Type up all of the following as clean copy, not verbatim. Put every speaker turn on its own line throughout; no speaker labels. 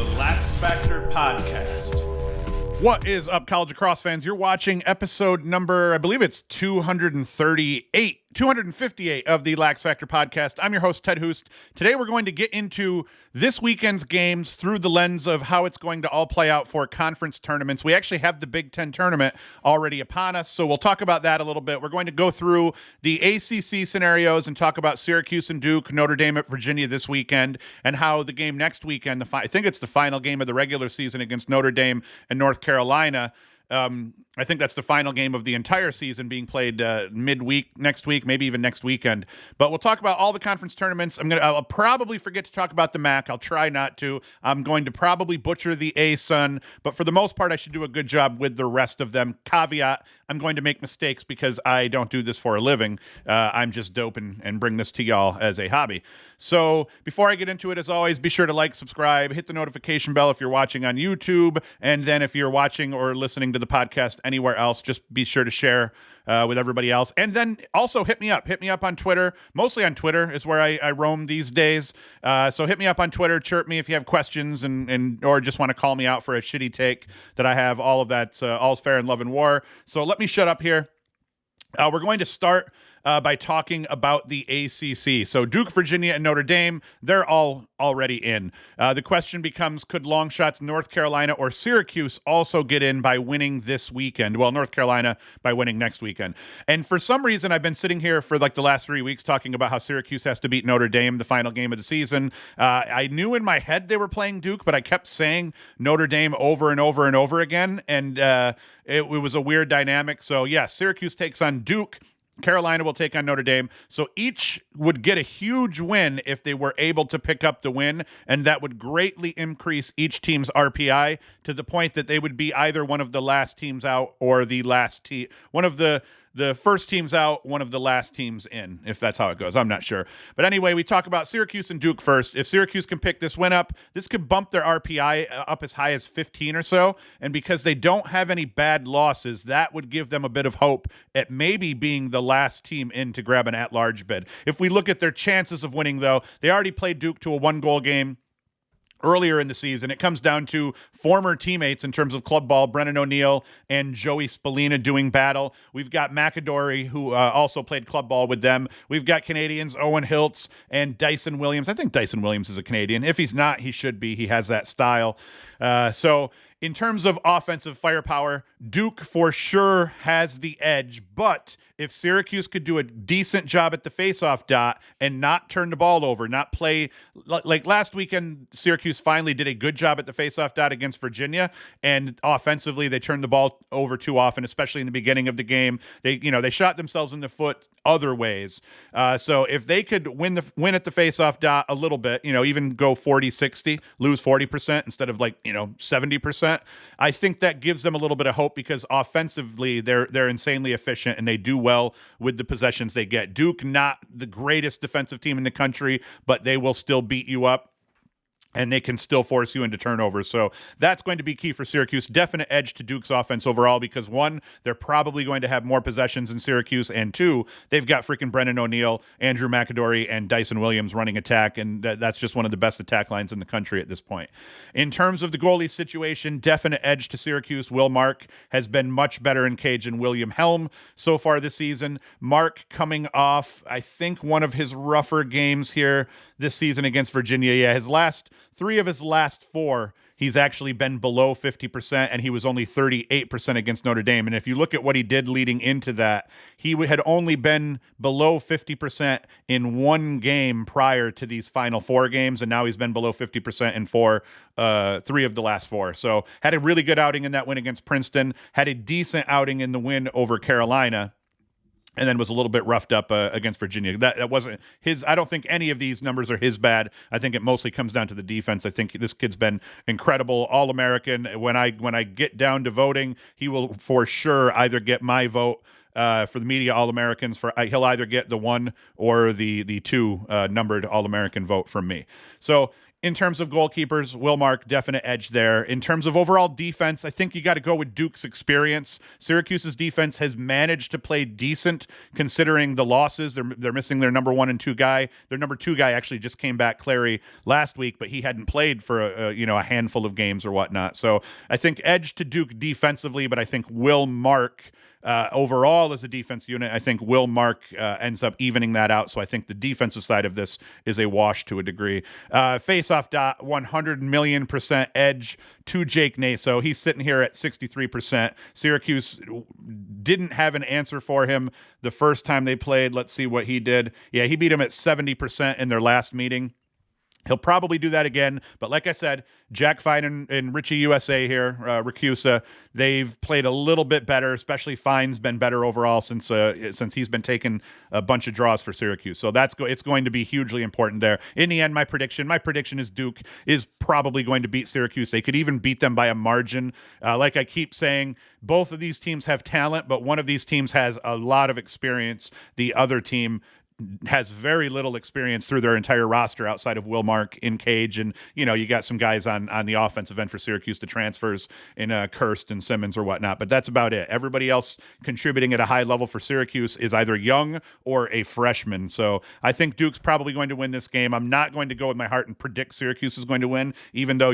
the LaxFactor podcast.
What is up, college lacrosse fans? You're watching episode number, I believe it's 258 of the LaxFactor podcast. I'm your host, Ted Hoost. Today we're going to get into this weekend's games through the lens of how it's going to all play out for conference tournaments. We actually have the Big Ten tournament already upon us, so we'll talk about that a little bit. We're going to go through the ACC scenarios and talk about Syracuse and Duke, Notre Dame at Virginia this weekend, and how the game next weekend, I think it's the final game of the regular season against Notre Dame and North Carolina. I think that's the final game of the entire season being played midweek next week, maybe even next weekend. But we'll talk about all the conference tournaments. I'll probably forget to talk about the MAC. I'll try not to. I'm going to probably butcher the ASUN, but for the most part, I should do a good job with the rest of them. Caveat, I'm going to make mistakes because I don't do this for a living. I'm just dope and bring this to y'all as a hobby. So before I get into it, as always, be sure to like, subscribe, hit the notification bell if you're watching on YouTube, and then if you're watching or listening to the podcast anywhere else, just be sure to share with everybody else. And then also hit me up on Twitter. Mostly on Twitter is where I roam these days. So hit me up on Twitter, chirp me if you have questions and or just want to call me out for a shitty take that I have. All of that, all's fair in love and war. So let me shut up here. We're going to start by talking about the ACC. So Duke, Virginia, and Notre Dame, they're all already in. The question becomes, could long shots North Carolina or Syracuse also get in by winning this weekend? Well, North Carolina by winning next weekend. And for some reason, I've been sitting here for like the last 3 weeks talking about how Syracuse has to beat Notre Dame the final game of the season. I knew in my head they were playing Duke, but I kept saying Notre Dame over and over and over again. And it was a weird dynamic. So yes, Syracuse takes on Duke. Carolina will take on Notre Dame. So each would get a huge win if they were able to pick up the win, and that would greatly increase each team's RPI to the point that they would be either one of the last teams out or the last team, one of the first teams out, one of the last teams in, if that's how it goes. I'm not sure. But anyway, we talk about Syracuse and Duke first. If Syracuse can pick this win up, this could bump their RPI up as high as 15 or so. And because they don't have any bad losses, that would give them a bit of hope at maybe being the last team in to grab an at-large bid. If we look at their chances of winning, though, they already played Duke to a one-goal game earlier in the season. It comes down to former teammates in terms of club ball, Brennan O'Neill and Joey Spallina doing battle. We've got McAdory, who also played club ball with them. We've got Canadians, Owen Hiltz and Dyson Williams. I think Dyson Williams is a Canadian. If he's not, he should be. He has that style. So in terms of offensive firepower, Duke for sure has the edge, but if Syracuse could do a decent job at the faceoff dot and not turn the ball over, not play like last weekend, Syracuse finally did a good job at the faceoff dot against Virginia, and offensively they turned the ball over too often, especially in the beginning of the game. They shot themselves in the foot other ways. So if they could win at the faceoff dot a little bit, even go 40-60, lose 40% instead of 70%, I think that gives them a little bit of hope because offensively they're insanely efficient and they do well with the possessions they get. Duke, not the greatest defensive team in the country, but they will still beat you up. And they can still force you into turnovers. So that's going to be key for Syracuse. Definite edge to Duke's offense overall because, one, they're probably going to have more possessions in Syracuse, and two, they've got freaking Brennan O'Neill, Andrew McAdory, and Dyson Williams running attack, and that's just one of the best attack lines in the country at this point. In terms of the goalie situation, definite edge to Syracuse. Will Mark has been much better in cage than William Helm so far this season. Mark coming off, I think, one of his rougher games here this season against Virginia. Yeah, three of his last four, he's actually been below 50%, and he was only 38% against Notre Dame. And if you look at what he did leading into that, he had only been below 50% in one game prior to these final four games, and now he's been below 50% in three of the last four. So had a really good outing in that win against Princeton, had a decent outing in the win over Carolina, and then was a little bit roughed up against Virginia. That wasn't his. I don't think any of these numbers are his bad. I think it mostly comes down to the defense. I think this kid's been incredible, All-American. When I get down to voting, he will for sure either get my vote for the media All-Americans. He'll either get the 1 or the 2 numbered All-American vote from me. So in terms of goalkeepers, Will Mark, definite edge there. In terms of overall defense, I think you got to go with Duke's experience. Syracuse's defense has managed to play decent considering the losses. They're missing their number 1 and 2 guy. Their number 2 guy actually just came back, Clary, last week, but he hadn't played for a handful of games or whatnot. So I think edge to Duke defensively, but I think Will Mark overall as a defense unit, I think Will Mark ends up evening that out. So I think the defensive side of this is a wash to a degree. Face-off dot, 100,000,000% edge to Jake Naso. He's sitting here at 63%. Syracuse didn't have an answer for him the first time they played. Let's see what he did. Yeah, he beat him at 70% in their last meeting. He'll probably do that again, but like I said, Jack Fine and Richie USA here, Recusa, they've played a little bit better, especially Fine's been better overall since he's been taking a bunch of draws for Syracuse. So it's going to be hugely important there. In the end, my prediction is Duke is probably going to beat Syracuse. They could even beat them by a margin. Like I keep saying, both of these teams have talent, but one of these teams has a lot of experience. The other team has very little experience through their entire roster outside of Will Mark in cage. And, you got some guys on the offensive end for Syracuse, the transfers in Kirst and Simmons or whatnot, but that's about it. Everybody else contributing at a high level for Syracuse is either young or a freshman. So I think Duke's probably going to win this game. I'm not going to go with my heart and predict Syracuse is going to win, even though,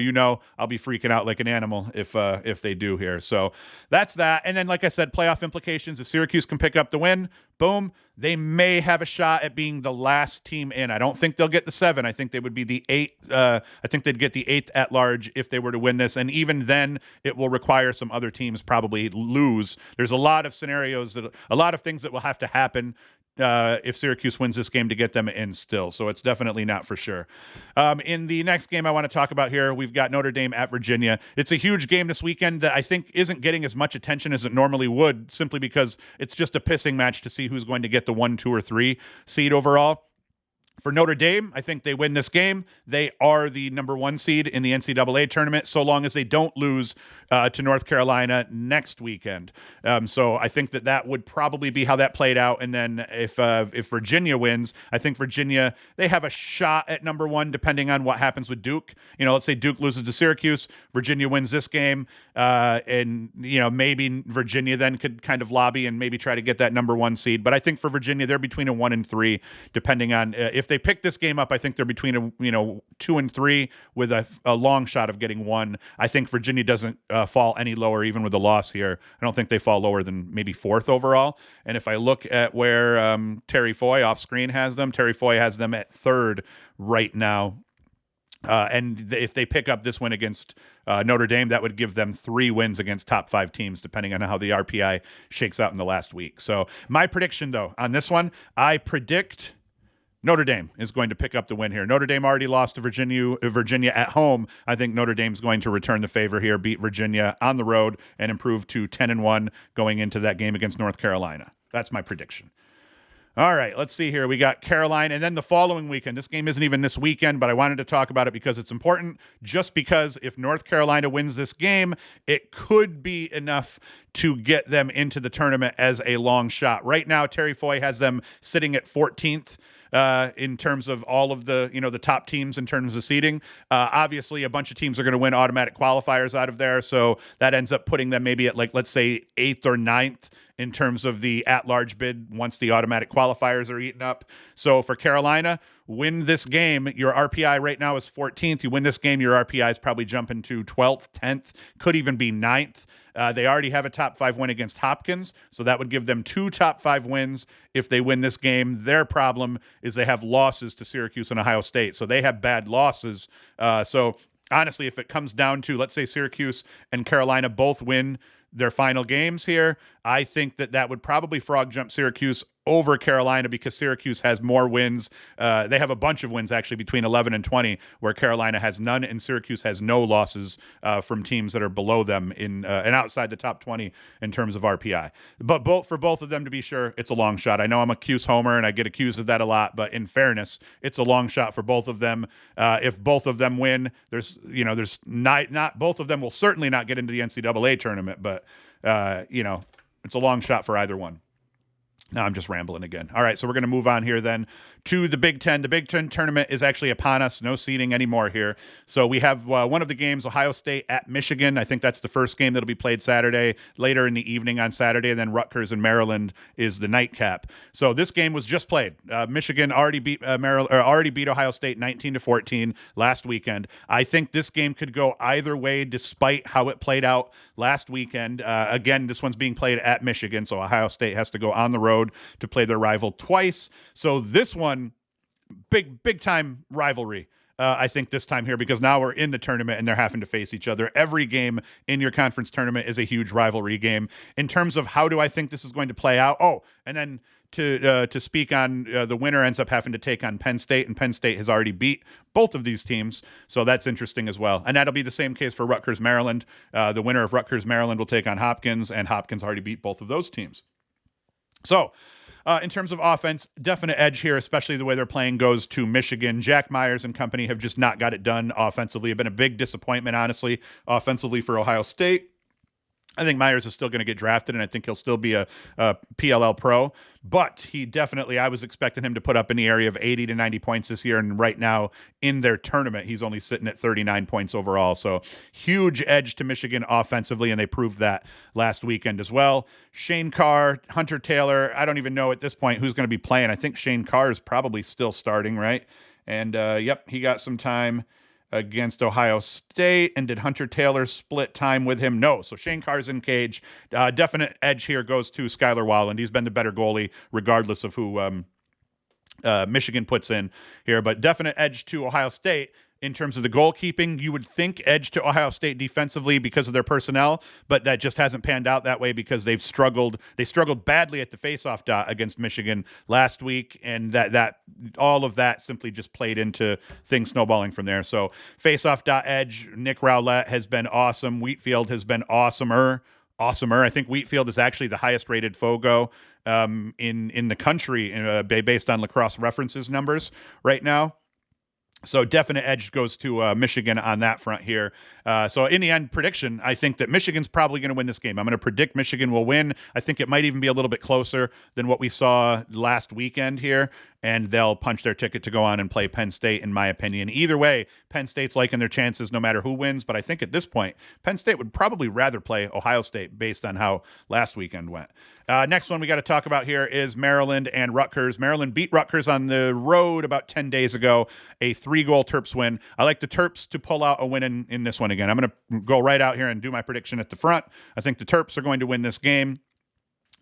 I'll be freaking out like an animal if they do here. So that's that. And then, like I said, playoff implications. If Syracuse can pick up the win, boom, they may have a shot at being the last team in. I don't think they'll get the 7. I think they would be the 8th. I think they'd get the 8th at large if they were to win this. And even then, it will require some other teams probably lose. There's a lot of scenarios, a lot of things that will have to happen if Syracuse wins this game to get them in still. So it's definitely not for sure. In the next game I want to talk about here, we've got Notre Dame at Virginia. It's a huge game this weekend that I think isn't getting as much attention as it normally would, simply because it's just a pissing match to see who's going to get the 1, 2, or 3 seed overall. For Notre Dame, I think they win this game. They are the number 1 seed in the NCAA tournament, so long as they don't lose to North Carolina next weekend. So I think that would probably be how that played out. And then if Virginia wins, I think Virginia, they have a shot at number 1, depending on what happens with Duke. Let's say Duke loses to Syracuse, Virginia wins this game, and maybe Virginia then could kind of lobby and maybe try to get that number 1 seed. But I think for Virginia, they're between a 1 and 3, depending on if they pick this game up. I think they're between a 2 and 3 with a long shot of getting 1. I think Virginia doesn't fall any lower, even with the loss here. I don't think they fall lower than maybe 4th overall. And if I look at where Terry Foy off screen has them, Terry Foy has them at 3rd right now. And if they pick up this win against Notre Dame, that would give them 3 wins against top 5 teams, depending on how the RPI shakes out in the last week. So my prediction, though, on this one, I predict Notre Dame is going to pick up the win here. Notre Dame already lost to Virginia at home. I think Notre Dame's going to return the favor here, beat Virginia on the road, and improve to 10-1 going into that game against North Carolina. That's my prediction. All right, let's see here. We got Carolina, and then the following weekend. This game isn't even this weekend, but I wanted to talk about it because it's important. Just because if North Carolina wins this game, it could be enough to get them into the tournament as a long shot. Right now, Terry Foy has them sitting at 14th. In terms of all of the the top teams in terms of seeding. Obviously a bunch of teams are going to win automatic qualifiers out of there, so that ends up putting them maybe at, like, let's say 8th or 9th in terms of the at-large bid once the automatic qualifiers are eaten up. So for Carolina, win this game. Your RPI right now is 14th. You win this game, your RPI is probably jumping to 12th, 10th, could even be 9th. They already have a top 5 win against Hopkins, so that would give them 2 top 5 wins if they win this game. Their problem is they have losses to Syracuse and Ohio State, so they have bad losses. So honestly, if it comes down to, let's say Syracuse and Carolina both win their final games here, I think that would probably frog jump Syracuse over Carolina because Syracuse has more wins. They have a bunch of wins actually between 11 and 20, where Carolina has none and Syracuse has no losses from teams that are below them and outside the top 20 in terms of RPI. But for both of them, to be sure, it's a long shot. I know I'm a Cuse homer and I get accused of that a lot, but in fairness, it's a long shot for both of them. If both of them win, there's not both of them will certainly not get into the NCAA tournament, but it's a long shot for either one. No, I'm just rambling again. All right, so we're going to move on here then to the Big Ten. The Big Ten tournament is actually upon us. No seeding anymore here. So we have one of the games, Ohio State at Michigan. I think that's the first game that'll be played Saturday, later in the evening on Saturday, and then Rutgers and Maryland is the nightcap. So this game was just played. Michigan already beat Ohio State 19-14 last weekend. I think this game could go either way, despite how it played out last weekend. Again, this one's being played at Michigan, so Ohio State has to go on the road to play their rival twice. So this one, big time rivalry. I think this time here, because now we're in the tournament and they're having to face each other. Every game in your conference tournament is a huge rivalry game. In terms of how do I think this is going to play out? Oh, and then to speak on the winner ends up having to take on Penn State, and Penn State has already beat both of these teams, so that's interesting as well. And that'll be the same case for Rutgers, Maryland. The winner of Rutgers, Maryland will take on Hopkins, and Hopkins already beat both of those teams. So in terms of offense, definite edge here, especially the way they're playing, goes to Michigan. Jack Myers and company have just not got it done offensively. Have been a big disappointment, honestly, offensively for Ohio State. I think Myers is still going to get drafted, and I think he'll still be a PLL pro. But he definitely, I was expecting him to put up in the area of 80 to 90 points this year, and right now in their tournament, he's only sitting at 39 points overall. So huge edge to Michigan offensively, and they proved that last weekend as well. Shane Carr, Hunter Taylor, I don't even know at this point who's going to be playing. I think Shane Carr is probably still starting, right? And, yep, he got some time against Ohio State. And did Hunter Taylor split time with him? No. So Shane Carr's in cage. Definite edge here goes to Skylar Walland. He's been the better goalie, regardless of who Michigan puts in here. But definite edge to Ohio State. In terms of the goalkeeping, you would think edge to Ohio State defensively because of their personnel, but that just hasn't panned out that way because they've struggled. They struggled badly at the faceoff dot against Michigan last week, and that all of that simply just played into things snowballing from there. So faceoff dot edge, Nick Rowlett has been awesome. Wheatfield has been awesomer. I think Wheatfield is actually the highest rated FOGO in the country based on Lacrosse References numbers right now. So definite edge goes to Michigan on that front here. So in the end, prediction, I think that Michigan's probably going to win this game. I'm going to predict Michigan will win. I think it might even be a little bit closer than what we saw last weekend here, and they'll punch their ticket to go on and play Penn State, in my opinion. Either way, Penn State's liking their chances no matter who wins, but I think at this point, Penn State would probably rather play Ohio State based on how last weekend went. Next one we got to talk about here is Maryland and Rutgers. Maryland beat Rutgers on the road about 10 days ago, a 3-goal Terps win. I like the Terps to pull out a win in this one again. I'm going to go right out here and do my prediction at the front. I think the Terps are going to win this game.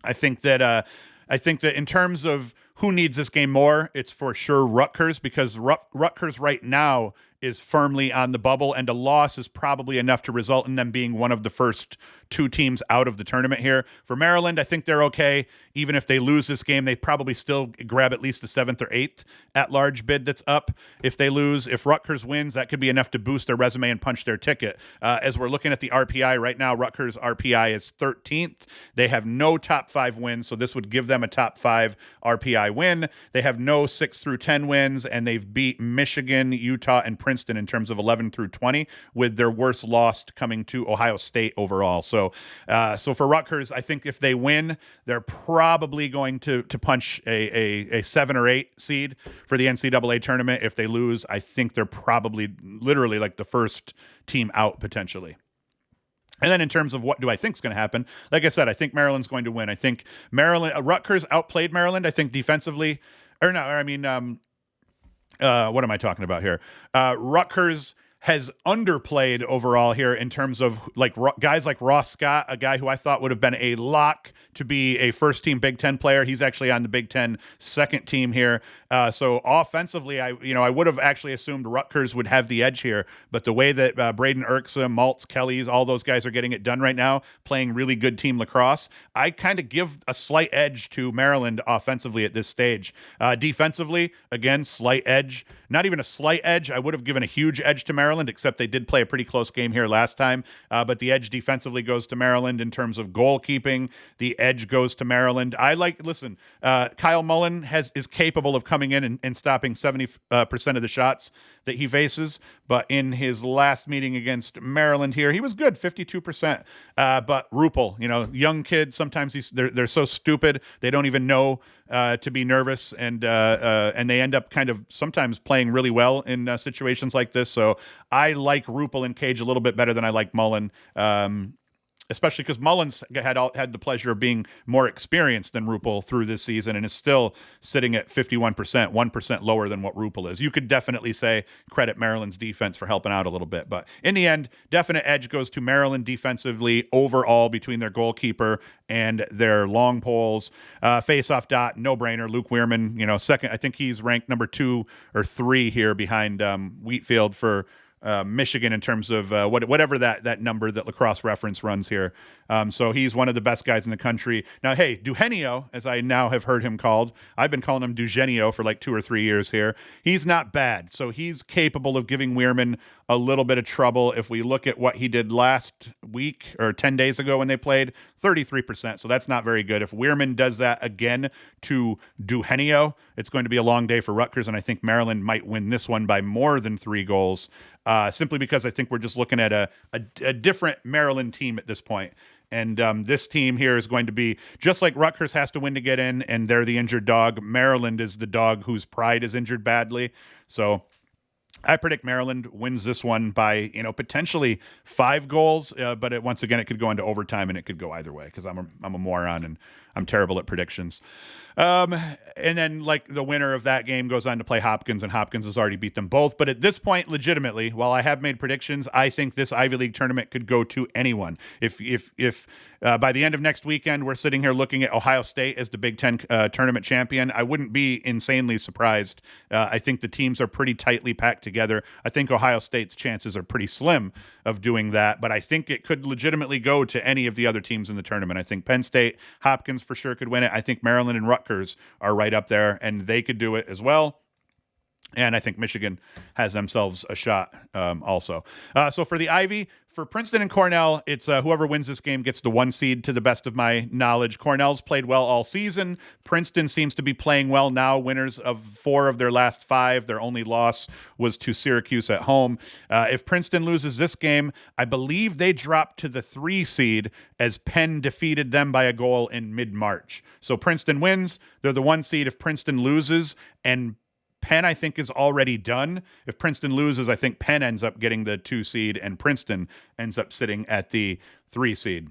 I think that in terms of who needs this game more, it's for sure Rutgers, because Rutgers right now is firmly on the bubble, and a loss is probably enough to result in them being one of the first 2 teams out of the tournament here. For Maryland, I think they're okay. Even if they lose this game, they probably still grab at least the 7th or 8th at-large bid that's up. If they lose, if Rutgers wins, that could be enough to boost their resume and punch their ticket. As we're looking at the RPI right now, Rutgers' RPI is 13th. They have no top 5 wins, so this would give them a top 5 RPI win. They have no 6 through 10 wins, and they've beat Michigan, Utah, and Princeton in terms of 11 through 20, with their worst loss coming to Ohio State overall. So for Rutgers, I think if they win, they're probably going to punch a 7 or 8 seed for the NCAA tournament. If they lose, I think they're probably literally like the first team out potentially. And then in terms of what do I think is going to happen, like I said, I think Maryland's going to win. I think Rutgers outplayed Maryland, I think defensively. What am I talking about here? Rutgers has underplayed overall here in terms of like guys like Ross Scott, a guy who I thought would have been a lock to be a first-team Big Ten player. He's actually on the Big Ten second team here. So offensively, I would have actually assumed Rutgers would have the edge here, but the way that Braden Erksa, Maltz, Kelly's, all those guys are getting it done right now, playing really good team lacrosse, I kind of give a slight edge to Maryland offensively at this stage. Defensively, again, slight edge. Not even a slight edge. I would have given a huge edge to Maryland, except they did play a pretty close game here last time. But the edge defensively goes to Maryland in terms of goalkeeping. The edge goes to Maryland. Kyle Mullen is capable of coming in and stopping 70% of the shots that he faces. But in his last meeting against Maryland here, he was good, 52%. But Rupel, young kids, sometimes they're so stupid they don't even know to be nervous, and they end up kind of sometimes playing really well in situations like this. So I like Rupel and Cage a little bit better than I like Mullen. Especially because Mullins had the pleasure of being more experienced than Rupel through this season and is still sitting at 51%, 1% lower than what Rupel is. You could definitely say credit Maryland's defense for helping out a little bit. But in the end, definite edge goes to Maryland defensively overall between their goalkeeper and their long poles. Face-off dot, no-brainer. Luke Weirman, second. I think he's ranked number 2 or 3 here behind Wheatfield for Michigan in terms of whatever that number that Lacrosse Reference runs here. So he's one of the best guys in the country. Now, hey, Duhenio, as I now have heard him called, I've been calling him Dugenio for like 2 or 3 years here. He's not bad. So he's capable of giving Weirman a little bit of trouble. If we look at what he did last week or 10 days ago when they played, 33%. So that's not very good. If Weirman does that again to Duhenio, it's going to be a long day for Rutgers. And I think Maryland might win this one by more than 3 goals. Simply because I think we're just looking at a different Maryland team at this point. And this team here is going to be just like Rutgers has to win to get in, and they're the injured dog. Maryland is the dog whose pride is injured badly. So I predict Maryland wins this one by, potentially 5 goals. But once again, it could go into overtime, and it could go either way because I'm a moron and I'm terrible at predictions. And then the winner of that game goes on to play Hopkins, and Hopkins has already beat them both. But at this point, legitimately, while I have made predictions, I think this Ivy League tournament could go to anyone. If by the end of next weekend, we're sitting here looking at Ohio State as the Big Ten tournament champion, I wouldn't be insanely surprised. I think the teams are pretty tightly packed together. I think Ohio State's chances are pretty slim of doing that, but I think it could legitimately go to any of the other teams in the tournament. I think Penn State, Hopkins for sure could win it. I think Maryland and Rutgers are right up there, and they could do it as well. And I think Michigan has themselves a shot also. So for the Ivy, for Princeton and Cornell, it's whoever wins this game gets the 1 seed to the best of my knowledge. Cornell's played well all season. Princeton seems to be playing well now, winners of 4 of their last 5. Their only loss was to Syracuse at home. If Princeton loses this game, I believe they drop to the 3 seed as Penn defeated them by a goal in mid-March. So Princeton wins. They're the 1 seed. If Princeton loses, and Penn, I think, is already done. If Princeton loses, I think Penn ends up getting the 2 seed and Princeton ends up sitting at the 3 seed.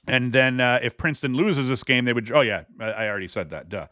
And then if Princeton loses this game, they would, I already said that, duh.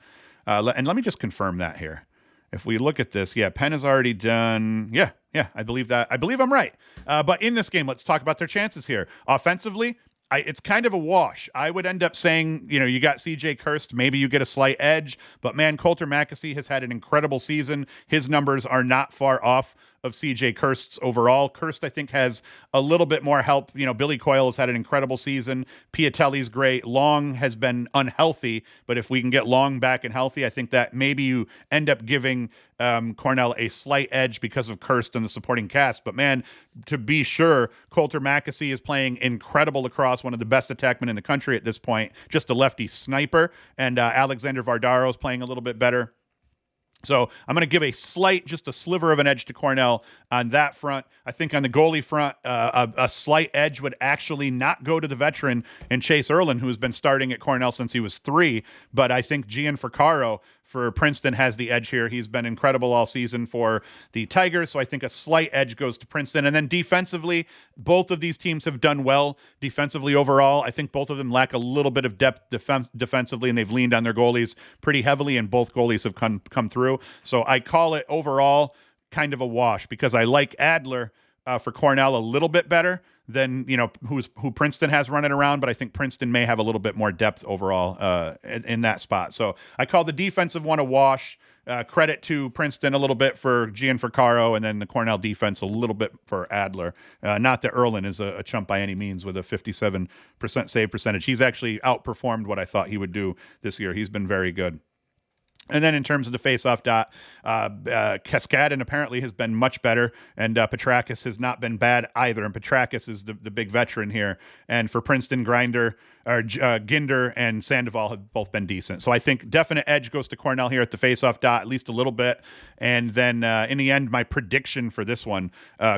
And let me just confirm that here. If we look at this, Penn is already done. Yeah, I believe that. I believe I'm right. But in this game, let's talk about their chances here. Offensively, it's kind of a wash. I would end up saying, you got CJ Kirst, maybe you get a slight edge, but man, Coulter Mackesy has had an incredible season. His numbers are not far off of CJ Kirst's overall. Kirst, I think, has a little bit more help. Billy Coyle has had an incredible season. Piatelli's great. Long has been unhealthy, but if we can get Long back and healthy, I think that maybe you end up giving Cornell a slight edge because of Kirst and the supporting cast. But man, to be sure, Coulter Mackesy is playing incredible lacrosse, one of the best attackmen in the country at this point, just a lefty sniper. And Alexander Vardaro is playing a little bit better. So I'm going to give just a sliver of an edge to Cornell on that front. I think on the goalie front, a slight edge would actually not go to the veteran in Chase Erlin, who has been starting at Cornell since he was 3. But I think Gian Ficaro for Princeton has the edge here. He's been incredible all season for the Tigers, so I think a slight edge goes to Princeton. And then defensively, both of these teams have done well defensively overall. I think both of them lack a little bit of depth defensively, and they've leaned on their goalies pretty heavily, and both goalies have come through. So I call it overall kind of a wash because I like Adler for Cornell a little bit better than who Princeton has running around, but I think Princeton may have a little bit more depth overall in that spot. So I call the defensive one a wash. Credit to Princeton a little bit for Gian Ficaro, and then the Cornell defense a little bit for Adler. Not that Erlin is a chump by any means with a 57% save percentage. He's actually outperformed what I thought he would do this year. He's been very good. And then in terms of the face-off dot, Kaskadin apparently has been much better, and Petrakis has not been bad either. And Petrakis is the big veteran here. And for Princeton, Grinder Ginder and Sandoval have both been decent. So I think definite edge goes to Cornell here at the faceoff dot, at least a little bit. And then in the end, my prediction for this one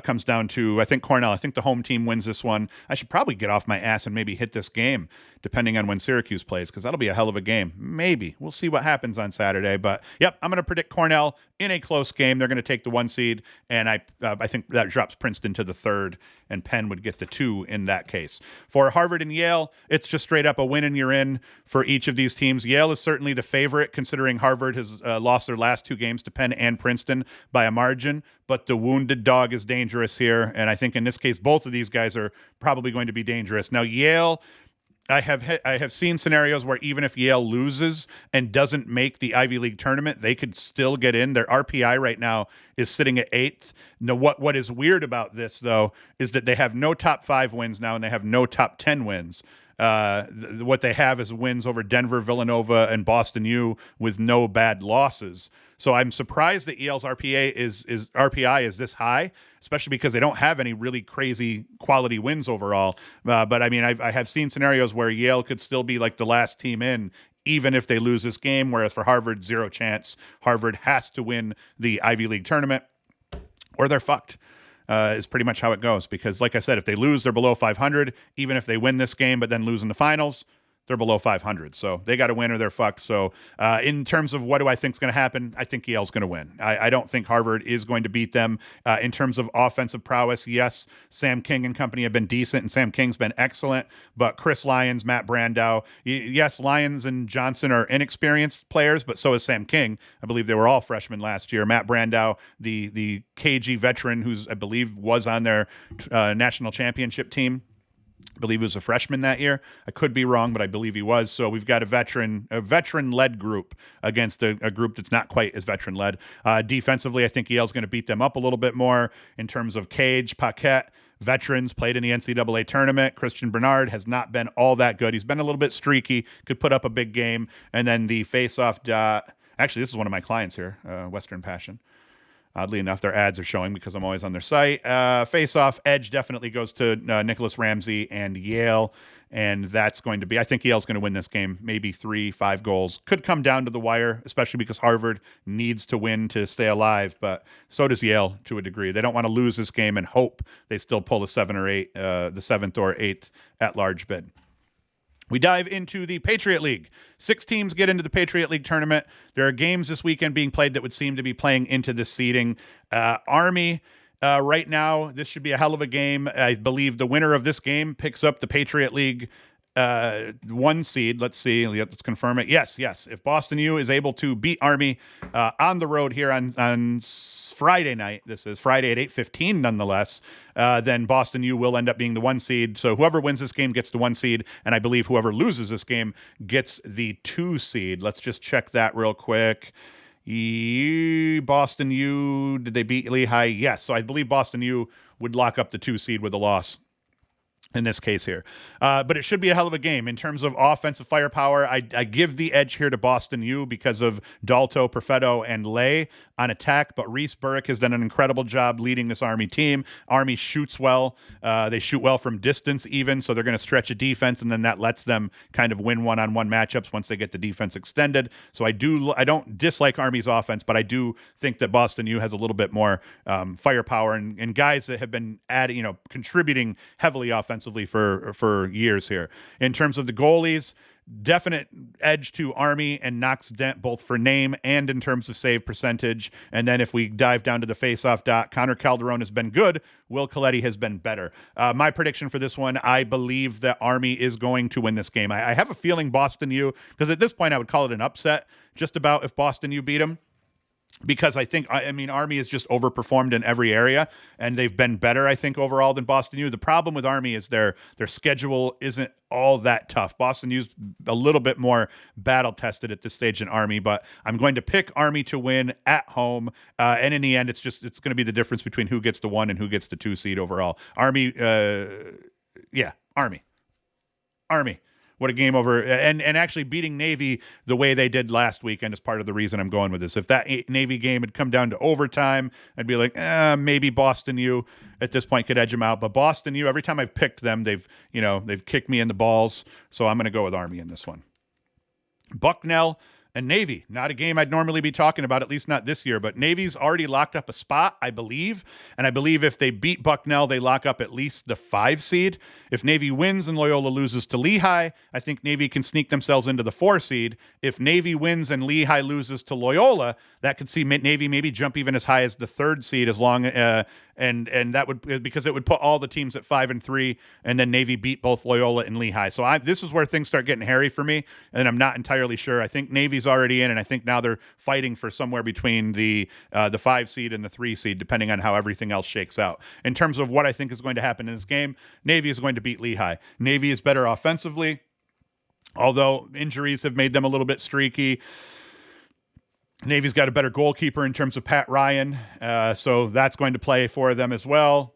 comes down to, I think Cornell. I think the home team wins this one. I should probably get off my ass and maybe hit this game, depending on when Syracuse plays, because that'll be a hell of a game. Maybe. We'll see what happens on Saturday. But, yep, I'm going to predict Cornell in a close game. They're going to take the 1 seed, and I think that drops Princeton to the 3rd, and Penn would get the 2 in that case. For Harvard and Yale, it's just straight up a win and you're in for each of these teams. Yale is certainly the favorite, considering Harvard has lost their last 2 games to Penn and Princeton by a margin, but the wounded dog is dangerous here, and I think in this case, both of these guys are probably going to be dangerous. Now, Yale, I have seen scenarios where even if Yale loses and doesn't make the Ivy League tournament, they could still get in. Their RPI right now is sitting at 8th. Now, what is weird about this, though, is that they have no top 5 wins now, and they have no top 10 wins. What they have is wins over Denver, Villanova, and Boston U with no bad losses. So I'm surprised that Yale's RPI is this high, especially because they don't have any really crazy quality wins overall. But I mean, I have seen scenarios where Yale could still be like the last team in, even if they lose this game, whereas for Harvard, 0 chance. Harvard has to win the Ivy League tournament or they're fucked. Is pretty much how it goes, because like I said, if they lose, they're below 500. Even if they win this game but then lose in the finals, they're below 500. So they got to win or they're fucked. So in terms of what do I think is going to happen, I think Yale's going to win. I don't think Harvard is going to beat them. In terms of offensive prowess, yes, Sam King and company have been decent, and Sam King's been excellent, but Chris Lyons, Matt Brandow, yes, Lyons and Johnson are inexperienced players, but so is Sam King. I believe they were all freshmen last year. Matt Brandow, the KG veteran who's, I believe, was on their national championship team. I believe he was a freshman that year. I could be wrong, but I believe he was. So we've got a veteran-led group against a group that's not quite as veteran-led. Defensively, I think Yale's going to beat them up a little bit more in terms of Cage, Paquette, veterans, played in the NCAA tournament. Christian Bernard has not been all that good. He's been a little bit streaky, could put up a big game. And then the face-off dot. Actually, this is one of my clients here, Western Passion. Oddly enough, their ads are showing because I'm always on their site. Face-off edge definitely goes to Nicholas Ramsey and Yale, and that's going to be, I think Yale's going to win this game, maybe 3-5 goals. Could come down to the wire, especially because Harvard needs to win to stay alive, but so does Yale to a degree. They don't want to lose this game and hope they still pull the 7th or 8th at-large bid. We dive into the Patriot League. 6 teams get into the Patriot League tournament. There are games this weekend being played that would seem to be playing into this seeding. Army, right now, this should be a hell of a game. I believe the winner of this game picks up the Patriot League 1 seed. Let's see. Let's confirm it. Yes. If Boston U is able to beat Army on the road here on Friday night, this is Friday at 8:15 nonetheless, then Boston U will end up being the 1 seed. So whoever wins this game gets the 1 seed, and I believe whoever loses this game gets the 2 seed. Let's just check that real quick. Boston U, did they beat Lehigh? Yes. So I believe Boston U would lock up the 2 seed with a loss in this case here. But it should be a hell of a game. In terms of offensive firepower, I give the edge here to Boston U because of Dalto, Perfetto, and Lay on attack, but Reese Burrick has done an incredible job leading this Army team. Army shoots well. They shoot well from distance even, so they're going to stretch a defense, and then that lets them kind of win one-on-one matchups once they get the defense extended. So I don't dislike Army's offense, but I do think that Boston U has a little bit more firepower and guys that have been contributing heavily offensively for years here. In terms of the goalies, definite edge to Army and Knox Dent, both for name and in terms of save percentage. And then if we dive down to the face-off dot, Connor Calderon has been good. Will Coletti has been better. My prediction for this one, I believe that Army is going to win this game. I have a feeling Boston U, because at this point I would call it an upset just about if Boston U beat them. Because I mean, Army has just overperformed in every area, and they've been better, I think, overall than Boston U. The problem with Army is their schedule isn't all that tough. Boston U's a little bit more battle-tested at this stage than Army, but I'm going to pick Army to win at home, and in the end, it's going to be the difference between who gets the 1 and who gets the 2 seed overall. Army. Army. what a game over, and actually beating Navy the way they did last weekend is part of the reason I'm going with this. If that Navy game had come down to overtime, I'd be like, maybe Boston U at this point could edge them out. But Boston U, every time I've picked them, they've kicked me in the balls. So I'm going to go with Army in this one. Bucknell and Navy, not a game I'd normally be talking about, at least not this year, but Navy's already locked up a spot, I believe. And I believe if they beat Bucknell, they lock up at least the 5 seed. If Navy wins and Loyola loses to Lehigh, I think Navy can sneak themselves into the 4 seed. If Navy wins and Lehigh loses to Loyola, that could see Navy maybe jump even as high as the 3rd seed, as long and that would, because it would put all the teams at 5 and 3, and then Navy beat both Loyola and Lehigh. So this is where things start getting hairy for me, and I'm not entirely sure. I think Navy's already in, and I think now they're fighting for somewhere between the 5 seed and the 3 seed, depending on how everything else shakes out. In terms of what I think is going to happen in this game, Navy is going to beat Lehigh. Navy is better offensively, although injuries have made them a little bit streaky. Navy's got a better goalkeeper in terms of Pat Ryan, so that's going to play for them as well.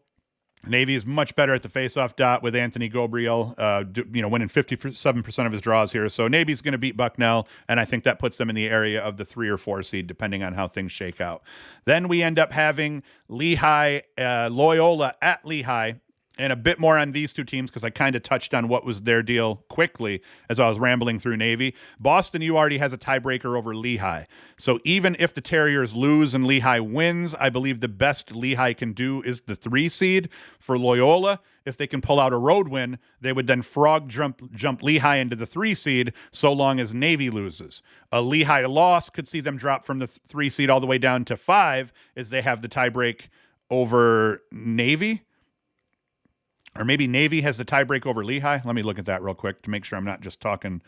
Navy is much better at the faceoff dot with Anthony Gabriel, winning 57% of his draws here. So Navy's going to beat Bucknell, and I think that puts them in the area of the 3 or 4 seed, depending on how things shake out. Then we end up having Lehigh, Loyola at Lehigh. And a bit more on these two teams because I kind of touched on what was their deal quickly as I was rambling through Navy. Boston U already has a tiebreaker over Lehigh. So even if the Terriers lose and Lehigh wins, I believe the best Lehigh can do is the 3 seed. For Loyola, if they can pull out a road win, they would then frog jump Lehigh into the 3 seed so long as Navy loses. A Lehigh loss could see them drop from the 3 seed all the way down to 5 as they have the tiebreak over Navy. Or maybe Navy has the tiebreak over Lehigh. Let me look at that real quick to make sure I'm not just talking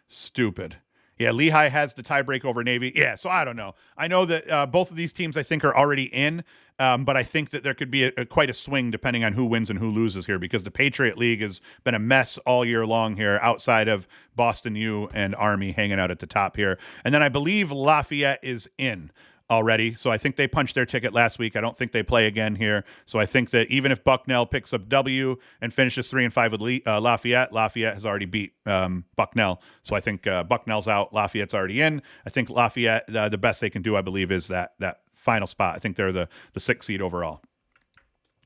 stupid. Yeah, Lehigh has the tiebreak over Navy. Yeah, so I don't know. I know that both of these teams I think are already in, but I think that there could be quite a swing depending on who wins and who loses here, because the Patriot League has been a mess all year long here outside of Boston U and Army hanging out at the top here. And then I believe Lafayette is in already. So I think they punched their ticket last week. I don't think they play again here. So I think that even if Bucknell picks up W and finishes 3-5 with Lafayette has already beat Bucknell. So I think Bucknell's out. Lafayette's already in. I think Lafayette, the best they can do, I believe, is that final spot. I think they're the 6th seed overall.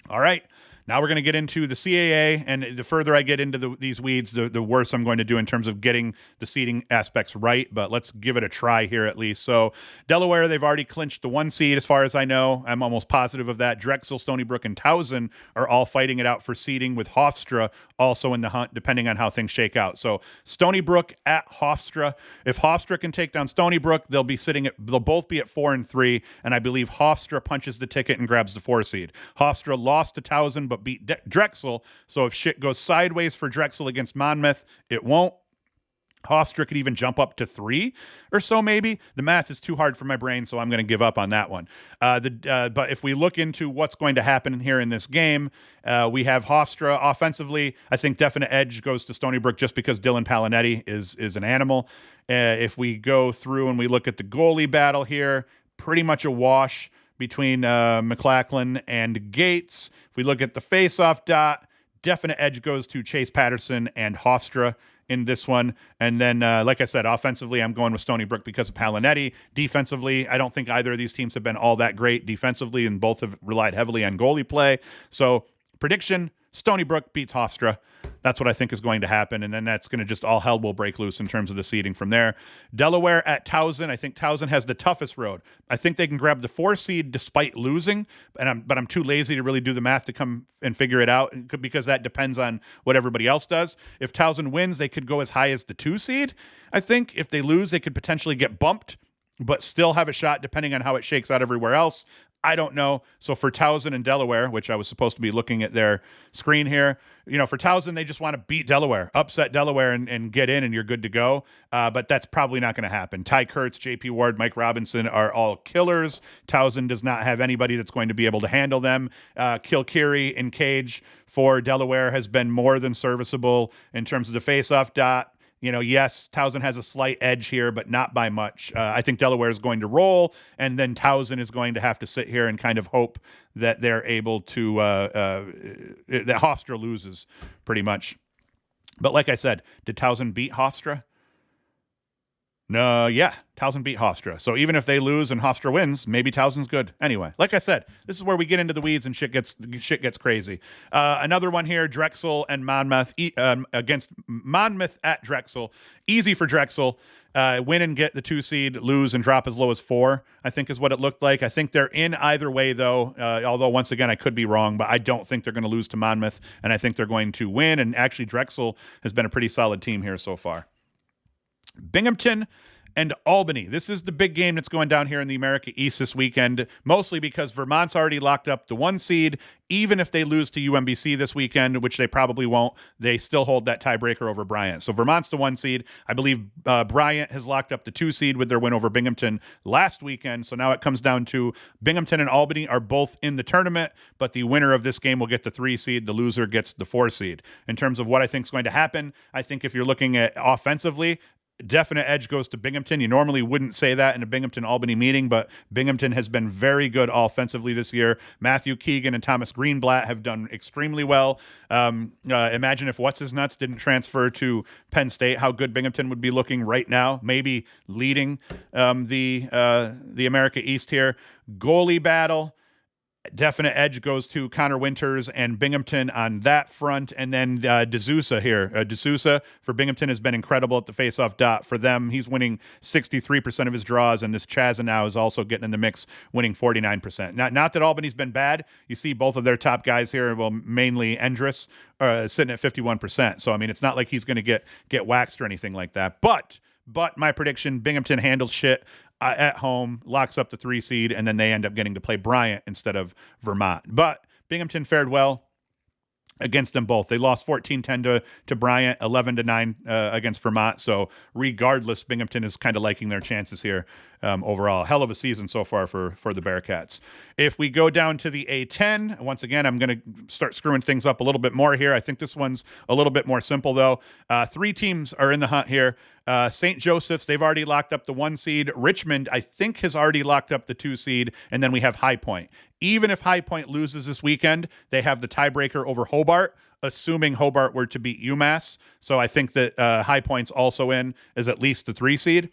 All right. Now we're going to get into the CAA, and the further I get into these weeds, the worse I'm going to do in terms of getting the seeding aspects right, but let's give it a try here at least. So Delaware, they've already clinched the 1 seed as far as I know. I'm almost positive of that. Drexel, Stony Brook, and Towson are all fighting it out for seeding, with Hofstra also in the hunt, depending on how things shake out. So Stony Brook at Hofstra. If Hofstra can take down Stony Brook, they'll both be at 4 and 3, and I believe Hofstra punches the ticket and grabs the 4 seed. Hofstra lost to Towson, but beat Drexel. So if shit goes sideways for Drexel against Monmouth, it won't. Hofstra could even jump up to 3 or so, maybe. The math is too hard for my brain, so I'm going to give up on that one. But if we look into what's going to happen here in this game, we have Hofstra offensively. I think definite edge goes to Stony Brook just because Dylan Palinetti is an animal. If we go through and we look at the goalie battle here, pretty much a wash between McLachlan and Gates. If we look at the face-off dot, definite edge goes to Chase Patterson and Hofstra in this one. And then, like I said, offensively, I'm going with Stony Brook because of Palinetti. Defensively, I don't think either of these teams have been all that great defensively, and both have relied heavily on goalie play. So, prediction, Stony Brook beats Hofstra. That's what I think is going to happen, and then that's going to just all hell will break loose in terms of the seeding from there. Delaware at Towson. I think Towson has the toughest road. I think they can grab the 4 seed despite losing, but I'm too lazy to really do the math to come and figure it out, because that depends on what everybody else does. If Towson wins, they could go as high as the 2 seed. I think if they lose, they could potentially get bumped, but still have a shot depending on how it shakes out everywhere else. I don't know. So for Towson and Delaware, which I was supposed to be looking at their screen here, for Towson, they just want to beat Delaware, upset Delaware and get in, and you're good to go. But that's probably not going to happen. Ty Kurtz, JP Ward, Mike Robinson are all killers. Towson does not have anybody that's going to be able to handle them. Kilkiri and Cage for Delaware has been more than serviceable in terms of the face-off dot. Yes, Towson has a slight edge here, but not by much. I think Delaware is going to roll, and then Towson is going to have to sit here and kind of hope that they're able to that Hofstra loses pretty much. But like I said, did Towson beat Hofstra? No, yeah, Towson beat Hofstra. So even if they lose and Hofstra wins, maybe Towson's good. Anyway, like I said, this is where we get into the weeds and shit gets crazy. Another one here: Drexel and Monmouth against Monmouth at Drexel. Easy for Drexel. Win and get the 2 seed, lose and drop as low as 4, I think is what it looked like. I think they're in either way, though, although once again, I could be wrong, but I don't think they're going to lose to Monmouth, and I think they're going to win, and actually Drexel has been a pretty solid team here so far. Binghamton and Albany. This is the big game that's going down here in the America East this weekend, mostly because Vermont's already locked up the 1 seed. Even if they lose to UMBC this weekend, which they probably won't, they still hold that tiebreaker over Bryant. So Vermont's the 1 seed. I believe Bryant has locked up the 2 seed with their win over Binghamton last weekend. So now it comes down to Binghamton and Albany are both in the tournament, but the winner of this game will get the 3 seed. The loser gets the 4 seed. In terms of what I think is going to happen, I think if you're looking at offensively, definite edge goes to Binghamton. You normally wouldn't say that in a Binghamton-Albany meeting, but Binghamton has been very good offensively this year. Matthew Keegan and Thomas Greenblatt have done extremely well. Imagine if What's-His-Nuts didn't transfer to Penn State, how good Binghamton would be looking right now, maybe leading the America East here. Goalie battle. Definite edge goes to Connor Winters and Binghamton on that front. And then D'Souza here. D'Souza for Binghamton has been incredible at the faceoff dot. For them, he's winning 63% of his draws, and this Chazanow is also getting in the mix, winning 49%. Not that Albany's been bad. You see both of their top guys here, well, mainly Endress, sitting at 51%. So, I mean, it's not like he's going to get waxed or anything like that. But my prediction, Binghamton handles shit at home, locks up the 3 seed, and then they end up getting to play Bryant instead of Vermont. But Binghamton fared well against them both. They lost 14-10 to Bryant, 11-9 against Vermont. So regardless, Binghamton is kind of liking their chances here overall. Hell of a season so far for the Bearcats. If we go down to the A10, once again, I'm going to start screwing things up a little bit more here. I think this one's a little bit more simple, though. 3 teams are in the hunt here. St. Joseph's, they've already locked up the 1 seed. Richmond, I think, has already locked up the 2 seed. And then we have High Point. Even if High Point loses this weekend, they have the tiebreaker over Hobart, assuming Hobart were to beat UMass. So I think that High Point's also in as at least the 3 seed.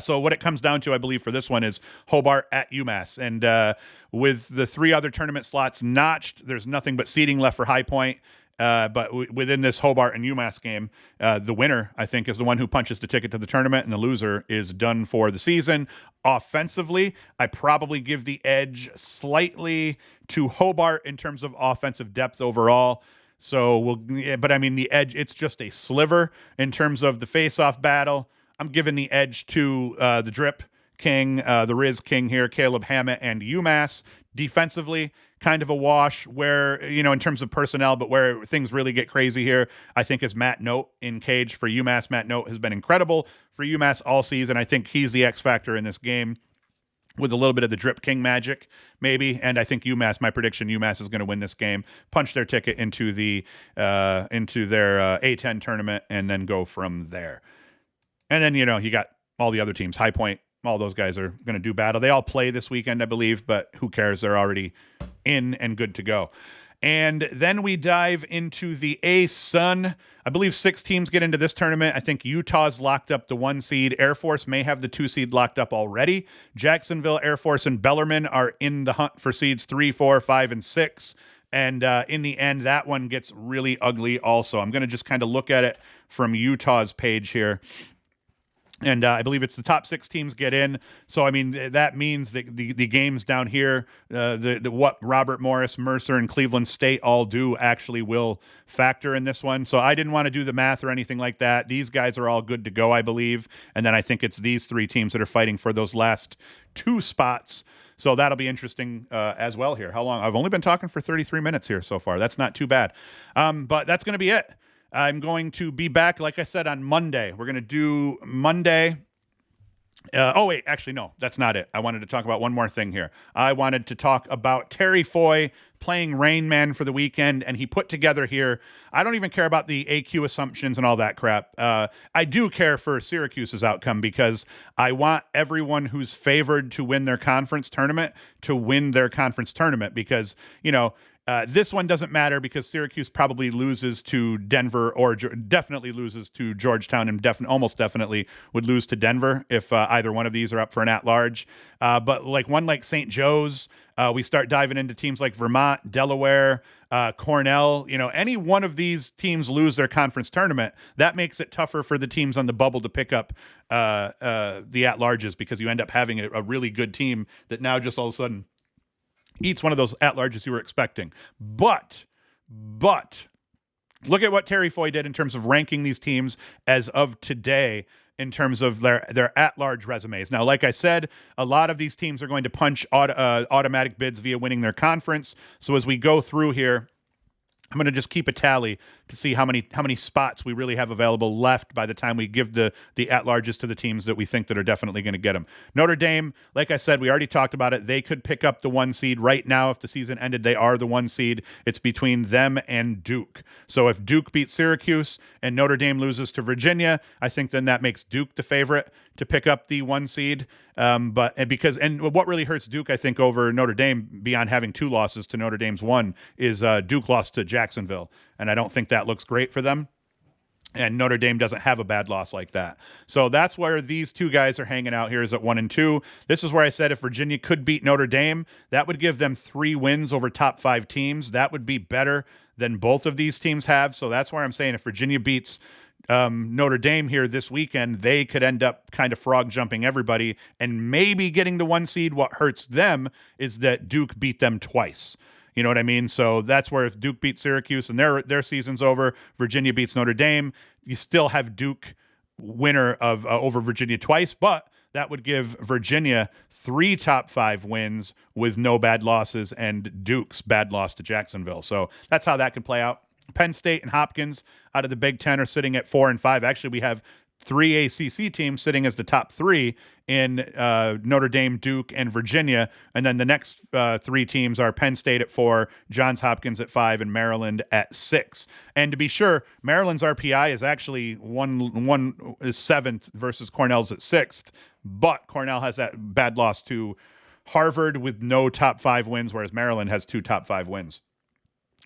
So what it comes down to, I believe, for this one is Hobart at UMass. And with the 3 other tournament slots notched, there's nothing but seeding left for High Point. But within this Hobart and UMass game, the winner, I think, is the one who punches the ticket to the tournament, and the loser is done for the season. Offensively, I probably give the edge slightly to Hobart in terms of offensive depth overall. But I mean, the edge, it's just a sliver in terms of the face-off battle. I'm giving the edge to the Drip King, the Riz King here, Caleb Hammett and UMass. Defensively, kind of a wash where, in terms of personnel, but where things really get crazy here, I think is Matt Note in cage for UMass. Matt Note has been incredible for UMass all season. I think he's the X factor in this game with a little bit of the Drip King magic, maybe. And I think my prediction, UMass is going to win this game, punch their ticket into their A10 tournament, and then go from there. And then, you got all the other teams, High Point, all those guys are going to do battle. They all play this weekend, I believe, but who cares? They're already in and good to go. And then we dive into the A-Sun. I believe 6 teams get into this tournament. I think Utah's locked up the 1 seed. Air Force may have the 2 seed locked up already. Jacksonville, Air Force, and Bellarmine are in the hunt for seeds 3, 4, 5, and 6. And in the end, that one gets really ugly also. I'm going to just kind of look at it from Utah's page here. And I believe it's the top 6 teams get in. So, I mean, that means that the games down here, what Robert Morris, Mercer, and Cleveland State all do actually will factor in this one. So I didn't want to do the math or anything like that. These guys are all good to go, I believe. And then I think it's these 3 teams that are fighting for those last 2 spots. So that'll be interesting as well here. How long? I've only been talking for 33 minutes here so far. That's not too bad. But that's going to be it. I'm going to be back, like I said, on Monday. We're going to do Monday. Wait, actually, no, that's not it. I wanted to talk about one more thing here. I wanted to talk about Terry Foy playing Rain Man for the weekend, and he put together here. I don't even care about the AQ assumptions and all that crap. I do care for Syracuse's outcome because I want everyone who's favored to win their conference tournament to win their conference tournament because, This one doesn't matter because Syracuse probably loses to Denver or definitely loses to Georgetown and almost definitely would lose to Denver if either one of these are up for an at-large. But like St. Joe's, we start diving into teams like Vermont, Delaware, Cornell. Any one of these teams lose their conference tournament, that makes it tougher for the teams on the bubble to pick up the at-larges because you end up having a really good team that now just all of a sudden eats one of those at-larges you were expecting. But look at what Terry Foy did in terms of ranking these teams as of today in terms of their at-large resumes. Now, like I said, a lot of these teams are going to punch automatic bids via winning their conference. So as we go through here, I'm going to just keep a tally to see how many spots we really have available left by the time we give the at-larges to the teams that we think that are definitely going to get them. Notre Dame, like I said, we already talked about it. They could pick up the 1 seed right now. If the season ended, they are the 1 seed. It's between them and Duke. So if Duke beats Syracuse and Notre Dame loses to Virginia, I think then that makes Duke the favorite to pick up the 1 seed. And what really hurts Duke, I think, over Notre Dame, beyond having 2 losses to Notre Dame's 1, is Duke lost to Jacksonville. And I don't think that looks great for them. And Notre Dame doesn't have a bad loss like that. So that's where these 2 guys are hanging out here, is at 1 and 2. This is where I said if Virginia could beat Notre Dame, that would give them 3 wins over top 5 teams. That would be better than both of these teams have. So that's where I'm saying if Virginia beats Notre Dame here this weekend, they could end up kind of frog jumping everybody and maybe getting the 1 seed. What hurts them is that Duke beat them twice. You know what I mean? So that's where if Duke beats Syracuse and their season's over, Virginia beats Notre Dame, you still have Duke winner of over Virginia twice, but that would give Virginia 3 top 5 wins with no bad losses and Duke's bad loss to Jacksonville. So that's how that could play out. Penn State and Hopkins out of the Big Ten are sitting at 4 and 5. Actually, we have 3 ACC teams sitting as the top 3 in Notre Dame, Duke, and Virginia. And then the next 3 teams are Penn State at 4, Johns Hopkins at 5, and Maryland at 6. And to be sure, Maryland's RPI is actually one is 7th versus Cornell's at 6th. But Cornell has that bad loss to Harvard with no top 5 wins, whereas Maryland has 2 top 5 wins.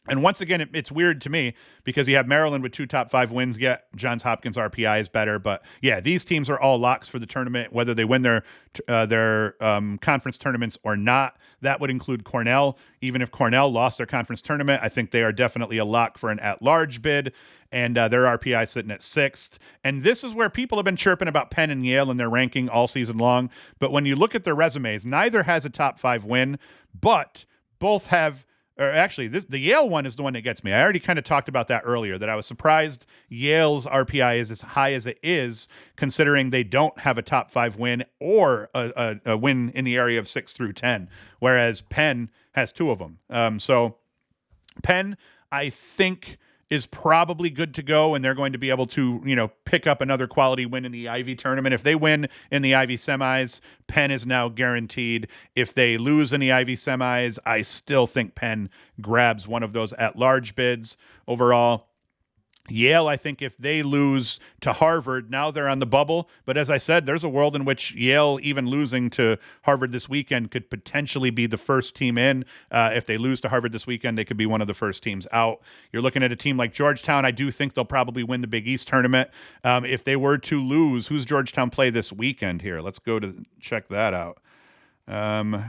And once again, it's weird to me because you have Maryland with 2 top 5 wins, yet Johns Hopkins RPI is better. But yeah, these teams are all locks for the tournament, whether they win their conference tournaments or not. That would include Cornell. Even if Cornell lost their conference tournament, I think they are definitely a lock for an at-large bid. And their RPI sitting at 6th. And this is where people have been chirping about Penn and Yale in their ranking all season long. But when you look at their resumes, neither has a top 5 win, but both have. Or actually, the Yale one is the one that gets me. I already kind of talked about that earlier, that I was surprised Yale's RPI is as high as it is, considering they don't have a top 5 win or a win in the area of 6 through 10, whereas Penn has 2 of them. So Penn, I think, is probably good to go, and they're going to be able to, pick up another quality win in the Ivy tournament. If they win in the Ivy semis, Penn is now guaranteed. If they lose in the Ivy semis, I still think Penn grabs one of those at-large bids overall. Yale, I think if they lose to Harvard, now they're on the bubble. But as I said, there's a world in which Yale, even losing to Harvard this weekend, could potentially be the first team in. If they lose to Harvard this weekend, they could be one of the first teams out. You're looking at a team like Georgetown. I do think they'll probably win the Big East tournament. If they were to lose, who's Georgetown play this weekend here? Let's go to check that out.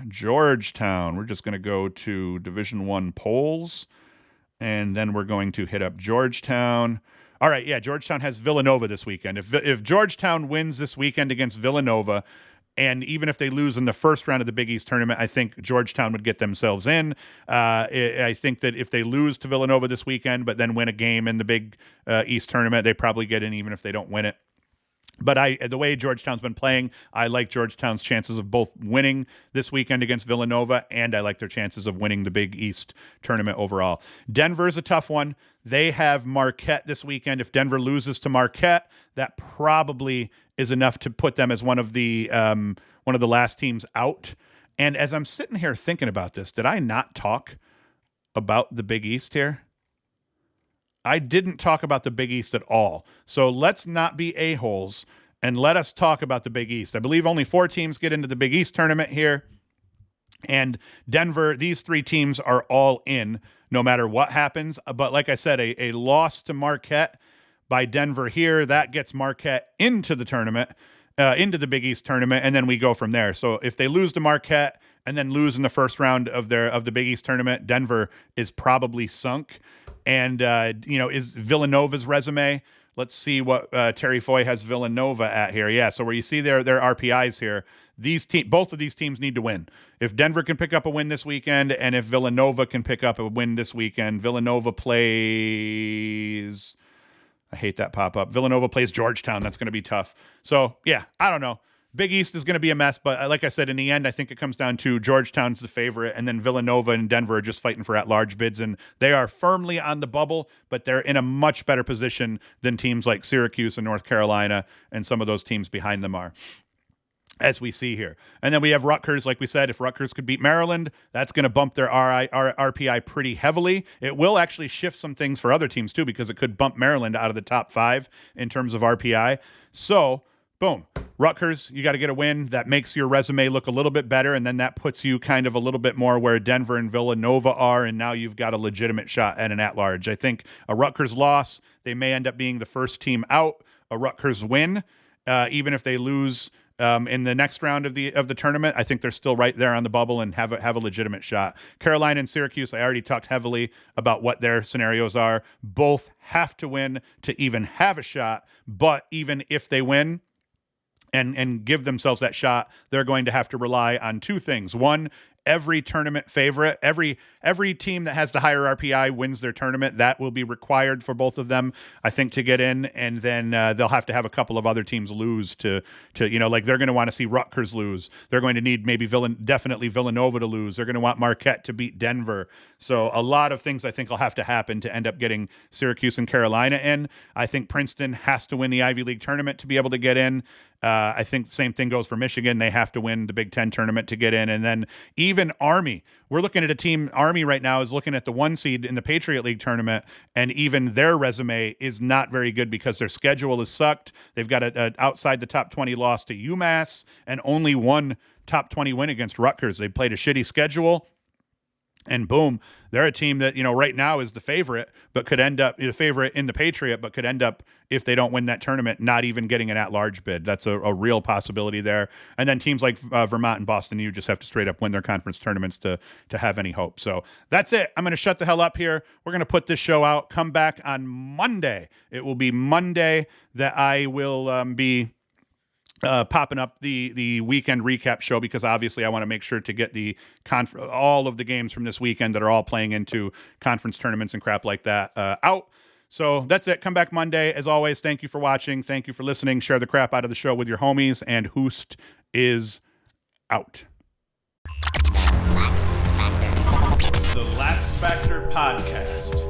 Georgetown. We're just going to go to Division I polls. And then we're going to hit up Georgetown. All right, yeah, Georgetown has Villanova this weekend. If Georgetown wins this weekend against Villanova, and even if they lose in the first round of the Big East tournament, I think Georgetown would get themselves in. I think that if they lose to Villanova this weekend, but then win a game in the Big East tournament, they probably get in even if they don't win it. But the way Georgetown's been playing, I like Georgetown's chances of both winning this weekend against Villanova, and I like their chances of winning the Big East tournament overall. Denver's a tough one. They have Marquette this weekend. If Denver loses to Marquette, that probably is enough to put them as one of the last teams out. And as I'm sitting here thinking about this, did I not talk about the Big East here? I didn't talk about the Big East at all. So let's not be a-holes and let us talk about the Big East. I believe only 4 teams get into the Big East tournament here. And Denver, these 3 teams are all in. no matter what happens. But like I said, a loss to Marquette by Denver here, that gets Marquette into the tournament, into the Big East tournament, and then we go from there. So if they lose to Marquette and then lose in the first round of the Big East tournament, Denver is probably sunk. And is Villanova's resume? Let's see what Terry Foy has Villanova at here. Yeah, so where you see their RPIs here, both of these teams need to win. If Denver can pick up a win this weekend, and if Villanova can pick up a win this weekend, Villanova plays. I hate that pop-up. Villanova plays Georgetown. That's going to be tough. So, yeah, I don't know. Big East is going to be a mess, but like I said, in the end, I think it comes down to Georgetown's the favorite, and then Villanova and Denver are just fighting for at-large bids, and they are firmly on the bubble, but they're in a much better position than teams like Syracuse and North Carolina, and some of those teams behind them are, as we see here. And then we have Rutgers. Like we said, if Rutgers could beat Maryland, that's going to bump their RPI pretty heavily. It will actually shift some things for other teams too, because it could bump Maryland out of the top 5 in terms of RPI. So, boom, Rutgers, you got to get a win. That makes your resume look a little bit better, and then that puts you kind of a little bit more where Denver and Villanova are, and now you've got a legitimate shot at an at-large. I think a Rutgers loss, they may end up being the first team out. A Rutgers win, even if they lose in the next round of the tournament, I think they're still right there on the bubble and have a legitimate shot. Carolina and Syracuse, I already talked heavily about what their scenarios are. Both have to win to even have a shot, but even if they win and give themselves that shot, they're going to have to rely on 2 things. One, every tournament favorite, every team that has the higher RPI wins their tournament. That will be required for both of them, I think, to get in. And then they'll have to have a couple of other teams lose to like they're going to want to see Rutgers lose. They're going to need maybe definitely Villanova to lose. They're going to want Marquette to beat Denver. So a lot of things I think will have to happen to end up getting Syracuse and Carolina in. I think Princeton has to win the Ivy League tournament to be able to get in. I think the same thing goes for Michigan. They have to win the Big Ten tournament to get in. And then even Army, we're looking at a team, Army right now is looking at the 1 seed in the Patriot League tournament, and even their resume is not very good because their schedule is sucked. They've got an outside the top 20 loss to UMass and only 1 top 20 win against Rutgers. They played a shitty schedule. And boom, they're a team that, right now is the favorite, but could end up the favorite in the Patriot, but could end up, if they don't win that tournament, not even getting an at-large bid. That's a real possibility there. And then teams like Vermont and Boston U just have to straight up win their conference tournaments to have any hope. So that's it. I'm going to shut the hell up here. We're going to put this show out. Come back on Monday. It will be Monday that I will be popping up the weekend recap show, because obviously I want to make sure to get the all of the games from this weekend that are all playing into conference tournaments and crap like that out. So that's it. Come back Monday. As always, thank you for watching. Thank you for listening. Share the crap out of the show with your homies, and Hoost is out.
The LaxFactor Podcast.